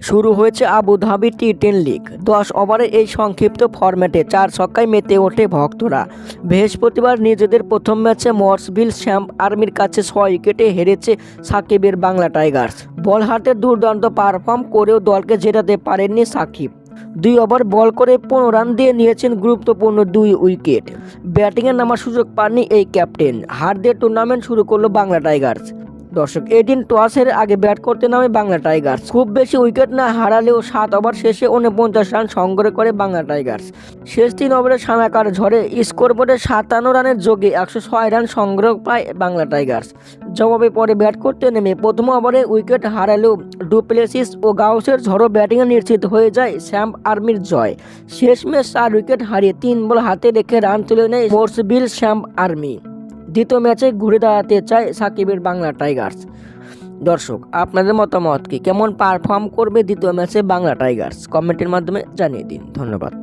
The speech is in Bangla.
শুরু হয়েছে আবুধাবি টি10 লিগ। 10 ওভারে এই সংক্ষিপ্ত ফরম্যাটে 4 ছক্কায় মেতে ওঠে ভক্তরা। বৃহস্পতিবার নিজেদের প্রথম ম্যাচে মর্সভিল শ্যাম্প আর্মির কাছে 6 উইকেটে হেরেছে সাকিবের বাংলা টাইগার্স। বল হাতে দুর্দান্ত পারফর্ম করেও দলকে জেতাতে পারেননি সাকিব। 2 ওভার বল করে 15 রান দিয়ে নিয়েছেন গুরুত্বপূর্ণ 2 উইকেট। ব্যাটিংয়ে নামার সুযোগ পাননি এই ক্যাপ্টেন। হার দিয়ে টুর্নামেন্ট শুরু করলো বাংলা টাইগার্স। দর্শক, এদিন টসের আগে ব্যাট করতে নামে বাংলা টাইগার্স। খুব বেশি উইকেট না হারালেও 7 ওভার শেষে 49 রান সংগ্রহ করে বাংলা টাইগার্স। শেষ 3 ওভারে সানাকার ঝড়ে স্কোরবোর্ডে 57 রানের যোগে 106 রান সংগ্রহ পায় বাংলা টাইগার্স। জবাবে পরে ব্যাট করতে নেমে প্রথম ওভারে উইকেট হারালেও ডুপ্লেসিস ও গাউসের ঝড়ো ব্যাটিংয়ে নিশ্চিত হয়ে যায় শ্যাম্প আর্মির জয়। শেষমেশ 4 উইকেট হারিয়ে 3 বল হাতে রেখে রান তুলে নেয় মোরসভিল শ্যাম্প আর্মি। দ্বিতীয় ম্যাচে ঘুরে দাঁড়াতে চায় সাকিবের বাংলা টাইগার্স। দর্শক, আপনাদের মতামত কি? কেমন পারফর্ম করবে দ্বিতীয় ম্যাচে বাংলা টাইগার্স? কমেন্টের মাধ্যমে জানিয়ে দিন। ধন্যবাদ।